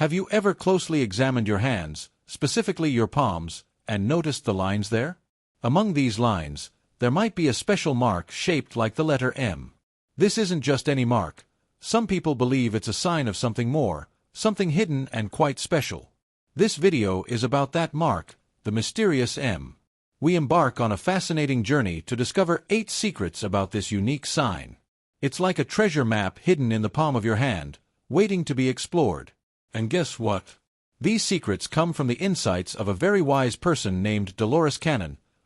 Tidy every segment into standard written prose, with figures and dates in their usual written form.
Have you ever closely examined your hands, specifically your palms, and noticed the lines there? Among these lines, there might be a special mark shaped like the letter M. This isn't just any mark. Some people believe it's a sign of something more, something hidden and quite special. This video is about that mark, the mysterious M. We embark on a fascinating journey to discover 8 secrets about this unique sign. It's like a treasure map hidden in the palm of your hand, waiting to be explored. And guess what? These secrets come from the insights of a very wise person named Dolores,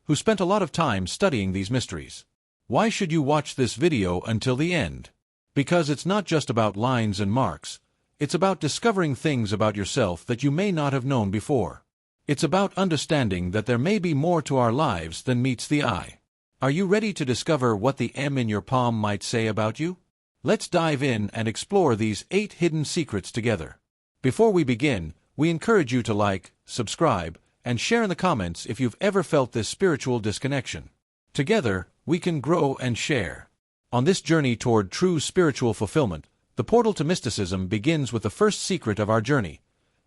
who spent a lot of time studying these mysteries. Why should you watch this video until the end? Because it's not just about lines and marks. It's about discovering things about yourself that you may not have known before. It's about understanding that there may be more to our lives than meets the eye. Are you ready to discover what the M in your palm might say about you? Let's dive in and explore these 8 hidden secrets together. Before we begin, we encourage you to like, subscribe, and share in the comments if you've ever felt this spiritual disconnection. Together, we can grow and share. On this journey toward true spiritual fulfillment, the portal to mysticism begins with the first secret of our journey,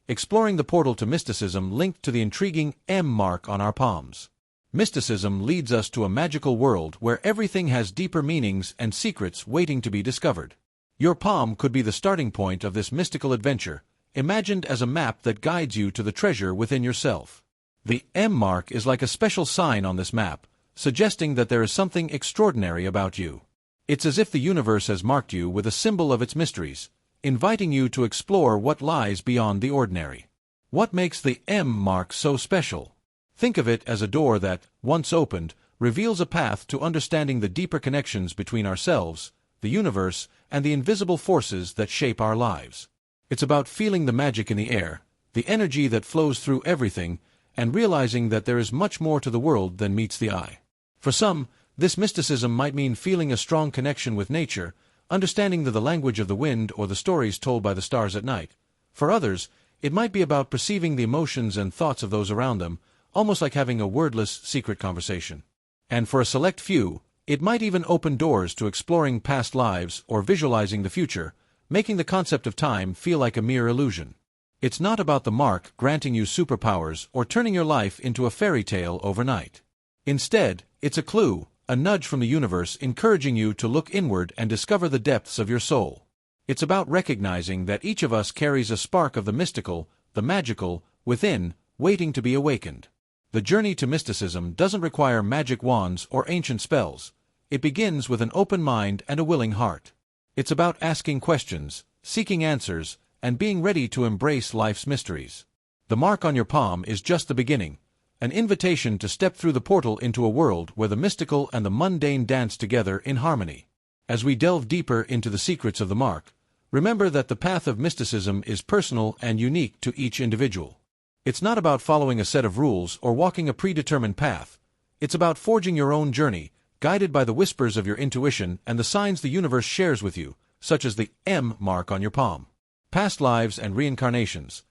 exploring the portal to mysticism linked to the intriguing M mark on our palms. Mysticism leads us to a magical world where everything has deeper meanings and secrets waiting to be discovered. Your palm could be the starting point of this mystical adventure, imagined as a map that guides you to the treasure within yourself. The M mark is like a special sign on this map, suggesting that there is something extraordinary about you. It's as if the universe has marked you with a symbol of its mysteries, inviting you to explore what lies beyond the ordinary. What makes the M mark so special? Think of it as a door that, once opened, reveals a path to understanding the deeper connections between ourselves, the universe, and the invisible forces that shape our lives. It's about feeling the magic in the air, the energy that flows through everything, and realizing that there is much more to the world than meets the eye. For some, this mysticism might mean feeling a strong connection with nature, understanding the language of the wind or the stories told by the stars at night. For others, it might be about perceiving the emotions and thoughts of those around them, almost like having a wordless, secret conversation. And for a select few, it might even open doors to exploring past lives or visualizing the future, making the concept of time feel like a mere illusion. It's not about the mark granting you superpowers or turning your life into a fairy tale overnight. Instead, it's a clue, a nudge from the universe encouraging you to look inward and discover the depths of your soul. It's about recognizing that each of us carries a spark of the mystical, the magical, within, waiting to be awakened. The journey to mysticism doesn't require magic wands or ancient spells. It begins with an open mind and a willing heart. It's about asking questions, seeking answers, and being ready to embrace life's mysteries. The mark on your palm is just the beginning, an invitation to step through the portal into a world where the mystical and the mundane dance together in harmony. As we delve deeper into the secrets of the mark, remember that the path of mysticism is personal and unique to each individual. It's not about following a set of rules or walking a predetermined path. It's about forging your own journey, guided by the whispers of your intuition and the signs the universe shares with you, such as the M mark on your palm. Past lives and reincarnations.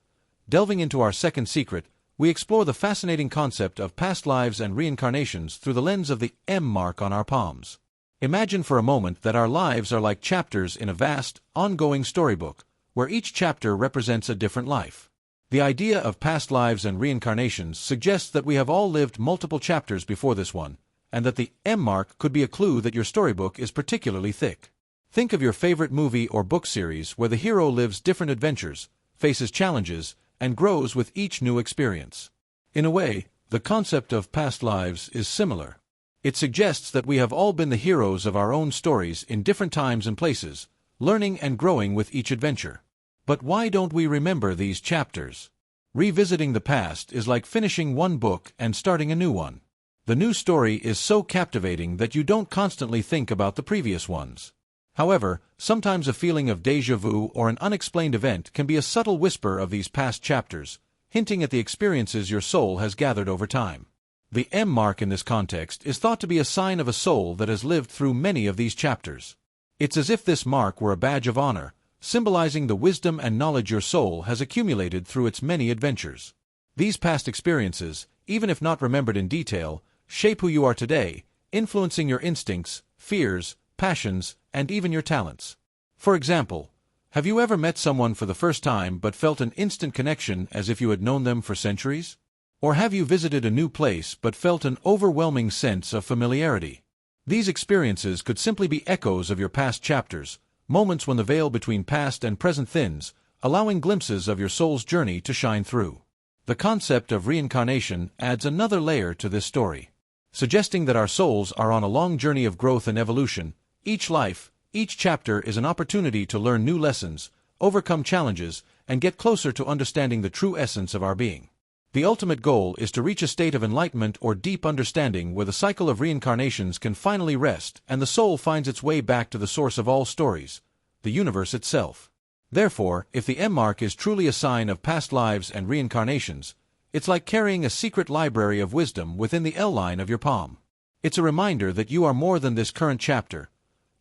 Delving into our second secret, we explore the fascinating concept of past lives and reincarnations through the lens of the M mark on our palms. Imagine for a moment that our lives are like chapters in a vast, ongoing storybook, where each chapter represents a different life. The idea of past lives and reincarnations suggests that we have all lived multiple chapters before this one, and that the M mark could be a clue that your storybook is particularly thick. Think of your favorite movie or book series where the hero lives different adventures, faces challenges, and grows with each new experience. In a way, the concept of past lives is similar. It suggests that we have all been the heroes of our own stories in different times and places, learning and growing with each adventure. But why don't we remember these chapters? Revisiting the past is like finishing one book and starting a new one. The new story is so captivating that you don't constantly think about the previous ones. However, sometimes a feeling of déjà vu or an unexplained event can be a subtle whisper of these past chapters, hinting at the experiences your soul has gathered over time. The M mark in this context is thought to be a sign of a soul that has lived through many of these chapters. It's as if this mark were a badge of honor, symbolizing the wisdom and knowledge your soul has accumulated through its many adventures. These past experiences, even if not remembered in detail, shape who you are today, influencing your instincts, fears, passions, and even your talents. For example, Have you ever met someone for the first time but felt an instant connection as if you had known them for centuries? Or have you visited a new place but felt an overwhelming sense of familiarity? These experiences could simply be echoes of your past chapters, moments when the veil between past and present thins, allowing glimpses of your soul's journey to shine through. The concept of reincarnation adds another layer to this story, suggesting that our souls are on a long journey of growth and evolution. Each life, each chapter is an opportunity to learn new lessons, overcome challenges, and get closer to understanding the true essence of our being. The ultimate goal is to reach a state of enlightenment or deep understanding where the cycle of reincarnations can finally rest and the soul finds its way back to the source of all stories, the universe itself. Therefore, if the M mark is truly a sign of past lives and reincarnations, it's like carrying a secret library of wisdom within the L line of your palm. It's a reminder that you are more than this current chapter.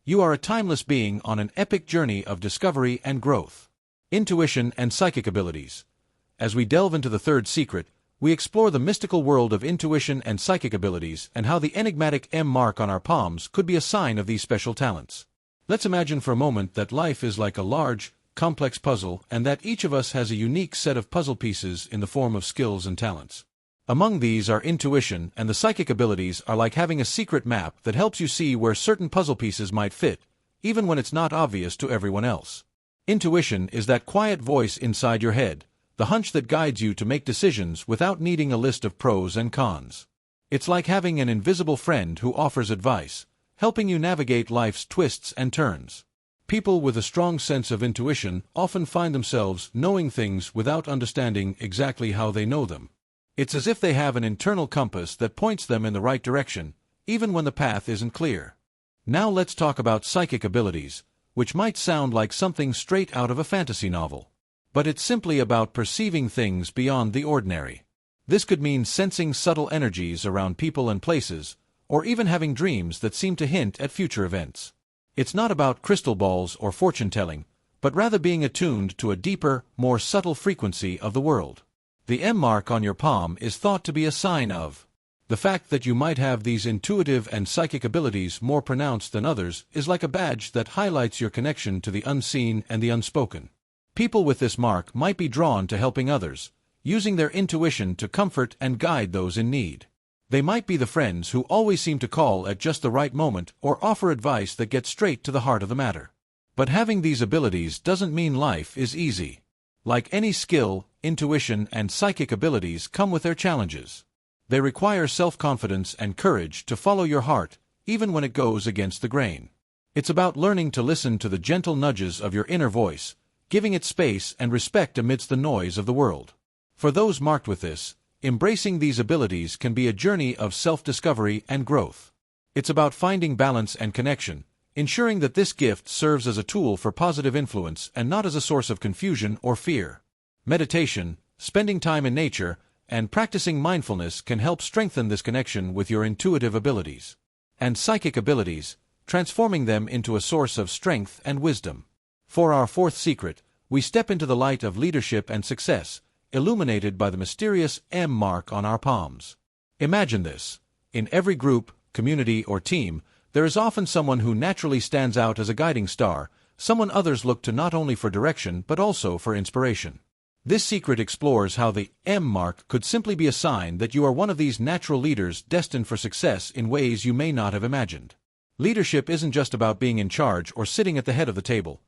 You are a timeless being on an epic journey of discovery and growth. Intuition and psychic abilities. As we delve into the third secret, we explore the mystical world of intuition and psychic abilities and how the enigmatic M mark on our palms could be a sign of these special talents. Let's imagine for a moment that life is like a large, complex puzzle and that each of us has a unique set of puzzle pieces in the form of skills and talents. Among these are intuition and the psychic abilities are like having a secret map that helps you see where certain puzzle pieces might fit, even when it's not obvious to everyone else. Intuition is that quiet voice inside your head, the hunch that guides you to make decisions without needing a list of pros and cons. It's like having an invisible friend who offers advice, helping you navigate life's twists and turns. People with a strong sense of intuition often find themselves knowing things without understanding exactly how they know them. It's as if they have an internal compass that points them in the right direction, even when the path isn't clear. Now let's talk about psychic abilities, which might sound like something straight out of a fantasy novel. But it's simply about perceiving things beyond the ordinary. This could mean sensing subtle energies around people and places, or even having dreams that seem to hint at future events. It's not about crystal balls or fortune-telling, but rather being attuned to a deeper, more subtle frequency of the world. The M mark on your palm is thought to be a sign of. The fact that you might have these intuitive and psychic abilities more pronounced than others is like a badge that highlights your connection to the unseen and the unspoken. People with this mark might be drawn to helping others, using their intuition to comfort and guide those in need. They might be the friends who always seem to call at just the right moment or offer advice that gets straight to the heart of the matter. But having these abilities doesn't mean life is easy. Like any skill, intuition and psychic abilities come with their challenges. They require self-confidence and courage to follow your heart, even when it goes against the grain. It's about learning to listen to the gentle nudges of your inner voice, giving it space and respect amidst the noise of the world. For those marked with this, embracing these abilities can be a journey of self-discovery and growth. It's about finding balance and connection, ensuring that this gift serves as a tool for positive influence and not as a source of confusion or fear. Meditation, spending time in nature, and practicing mindfulness can help strengthen this connection with your intuitive abilities. And psychic abilities, transforming them into a source of strength and wisdom. For our fourth secret, we step into the light of leadership and success, illuminated by the mysterious M mark on our palms. Imagine this. In every group, community, or team, there is often someone who naturally stands out as a guiding star, someone others look to not only for direction but also for inspiration. This secret explores how the M mark could simply be a sign that you are one of these natural leaders destined for success in ways you may not have imagined. Leadership isn't just about being in charge or sitting at the head of the table.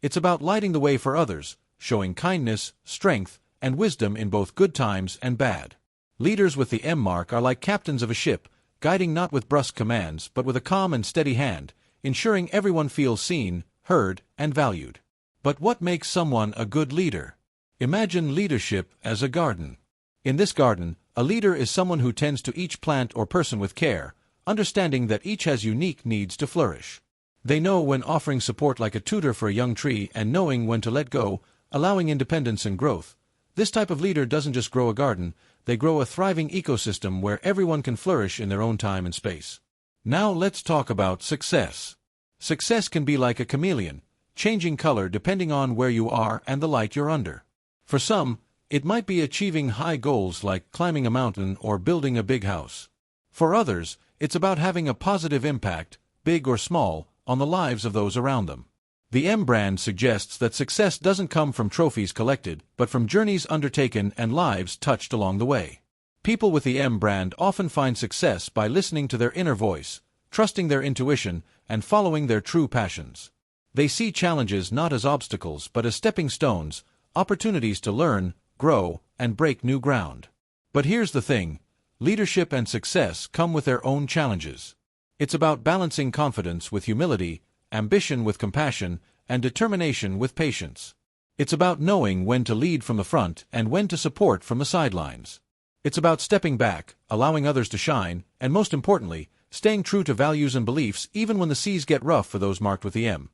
It's about lighting the way for others, showing kindness, strength, and wisdom in both good times and bad. Leaders with the M mark are like captains of a ship, guiding not with brusque commands but with a calm and steady hand, ensuring everyone feels seen, heard, and valued. But what makes someone a good leader? Imagine leadership as a garden. In this garden, a leader is someone who tends to each plant or person with care, understanding that each has unique needs to flourish. They know when offering support like a tutor for a young tree and knowing when to let go, allowing independence and growth. This type of leader doesn't just grow a garden, they grow a thriving ecosystem where everyone can flourish in their own time and space. Now let's talk about success. Success can be like a chameleon, changing color depending on where you are and the light you're under. For some, it might be achieving high goals like climbing a mountain or building a big house. For others, it's about having a positive impact, big or small, on the lives of those around them. The M brand suggests that success doesn't come from trophies collected, but from journeys undertaken and lives touched along the way. People with the M brand often find success by listening to their inner voice, trusting their intuition, and following their true passions. They see challenges not as obstacles but as stepping stones, opportunities to learn, grow, and break new ground. But here's the thing: leadership and success come with their own challenges. It's about balancing confidence with humility, ambition with compassion, and determination with patience. It's about knowing when to lead from the front and when to support from the sidelines. It's about stepping back, allowing others to shine, and most importantly, staying true to values and beliefs even when the seas get rough for those marked with the M.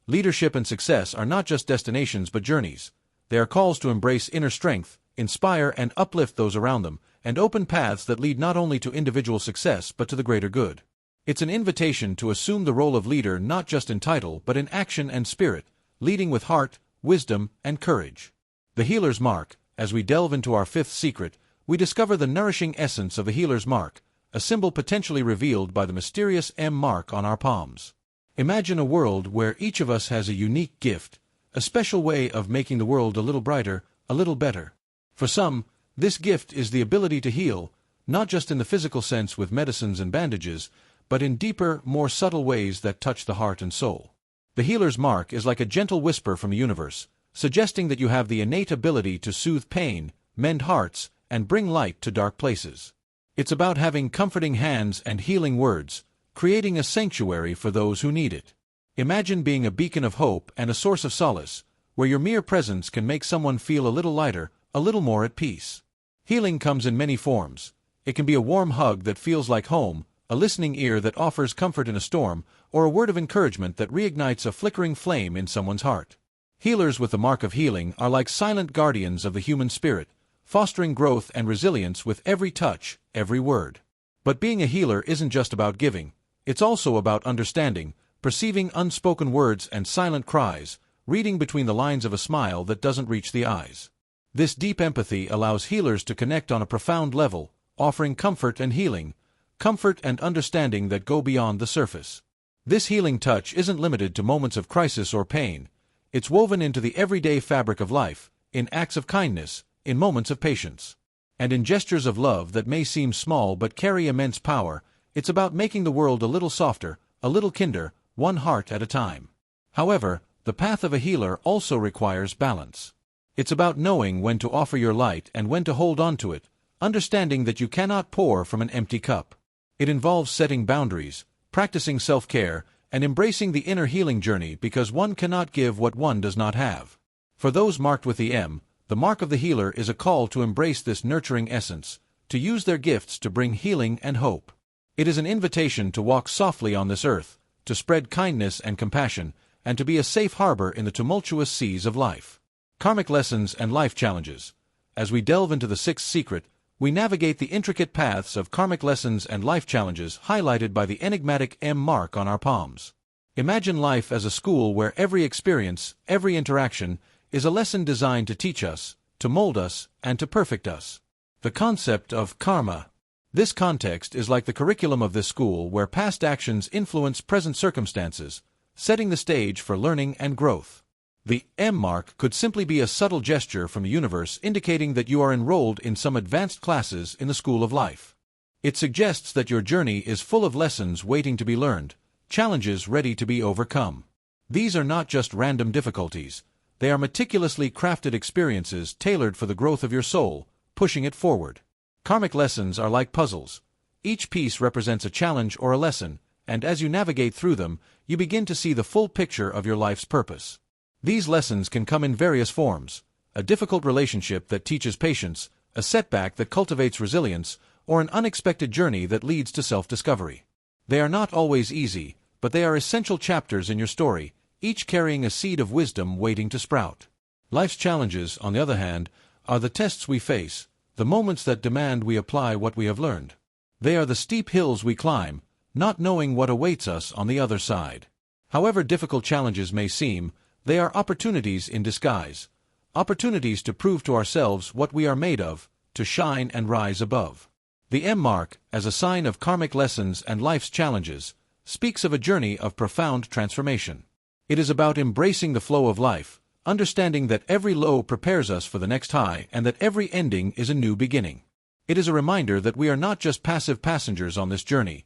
Leadership and success are not just destinations but journeys. They are calls to embrace inner strength, inspire and uplift those around them, and open paths that lead not only to individual success but to the greater good. It's an invitation to assume the role of leader not just in title but in action and spirit, leading with heart, wisdom, and courage. The Healer's Mark. As we delve into our fifth secret, we discover the nourishing essence of the Healer's Mark, a symbol potentially revealed by the mysterious M mark on our palms. Imagine a world where each of us has a unique gift, a special way of making the world a little brighter, a little better. For some, this gift is the ability to heal, not just in the physical sense with medicines and bandages, but in deeper, more subtle ways that touch the heart and soul. The Healer's Mark is like a gentle whisper from the universe, suggesting that you have the innate ability to soothe pain, mend hearts, and bring light to dark places. It's about having comforting hands and healing words, creating a sanctuary for those who need it. Imagine being a beacon of hope and a source of solace, where your mere presence can make someone feel a little lighter, a little more at peace. Healing comes in many forms. It can be a warm hug that feels like home, a listening ear that offers comfort in a storm, or a word of encouragement that reignites a flickering flame in someone's heart. Healers with the mark of healing are like silent guardians of the human spirit, fostering growth and resilience with every touch, every word. But being a healer isn't just about giving. It's also about understanding, perceiving unspoken words and silent cries, reading between the lines of a smile that doesn't reach the eyes. This deep empathy allows healers to connect on a profound level, offering comfort and healing, comfort and understanding that go beyond the surface. This healing touch isn't limited to moments of crisis or pain. It's woven into the everyday fabric of life, in acts of kindness, in moments of patience, and in gestures of love that may seem small but carry immense power. It's about making the world a little softer, a little kinder, one heart at a time. However, the path of a healer also requires balance. It's about knowing when to offer your light and when to hold on to it, understanding that you cannot pour from an empty cup. It involves setting boundaries, practicing self-care, and embracing the inner healing journey because one cannot give what one does not have. For those marked with the M, the mark of the healer is a call to embrace this nurturing essence, to use their gifts to bring healing and hope. It is an invitation to walk softly on this earth, to spread kindness and compassion, and to be a safe harbor in the tumultuous seas of life. Karmic lessons and life challenges. As we delve into the sixth secret, we navigate the intricate paths of karmic lessons and life challenges highlighted by the enigmatic M mark on our palms. Imagine life as a school where every experience, every interaction, is a lesson designed to teach us, to mold us, and to perfect us. The concept of karma. This context is like the curriculum of this school where past actions influence present circumstances, setting the stage for learning and growth. The M mark could simply be a subtle gesture from the universe indicating that you are enrolled in some advanced classes in the school of life. It suggests that your journey is full of lessons waiting to be learned, challenges ready to be overcome. These are not just random difficulties. They are meticulously crafted experiences tailored for the growth of your soul, pushing it forward. Karmic lessons are like puzzles. Each piece represents a challenge or a lesson, and as you navigate through them, you begin to see the full picture of your life's purpose. These lessons can come in various forms: a difficult relationship that teaches patience, a setback that cultivates resilience, or an unexpected journey that leads to self-discovery. They are not always easy, but they are essential chapters in your story, each carrying a seed of wisdom waiting to sprout. Life's challenges, on the other hand, are the tests we face, the moments that demand we apply what we have learned. They are the steep hills we climb, not knowing what awaits us on the other side. However difficult challenges may seem, they are opportunities in disguise, opportunities to prove to ourselves what we are made of, to shine and rise above. The M mark, as a sign of karmic lessons and life's challenges, speaks of a journey of profound transformation. It is about embracing the flow of life, understanding that every low prepares us for the next high and that every ending is a new beginning. It is a reminder that we are not just passive passengers on this journey.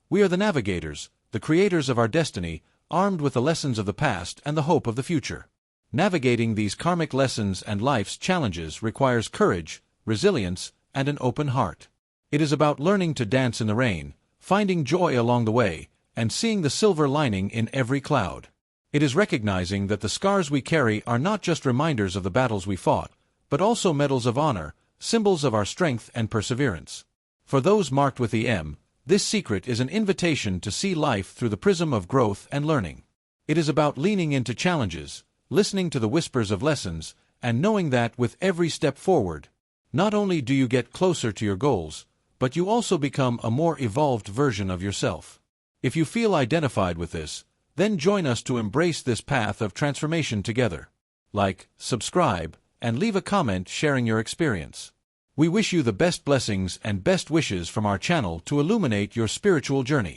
We are the navigators, the creators of our destiny, armed with the lessons of the past and the hope of the future. Navigating these karmic lessons and life's challenges requires courage, resilience, and an open heart. It is about learning to dance in the rain, finding joy along the way, and seeing the silver lining in every cloud. It is recognizing that the scars we carry are not just reminders of the battles we fought, but also medals of honor, symbols of our strength and perseverance. For those marked with the M, this secret is an invitation to see life through the prism of growth and learning. It is about leaning into challenges, listening to the whispers of lessons, and knowing that with every step forward, not only do you get closer to your goals, but you also become a more evolved version of yourself. If you feel identified with this, then join us to embrace this path of transformation together. Like, subscribe, and leave a comment sharing your experience. We wish you the best blessings and best wishes from our channel to illuminate your spiritual journey.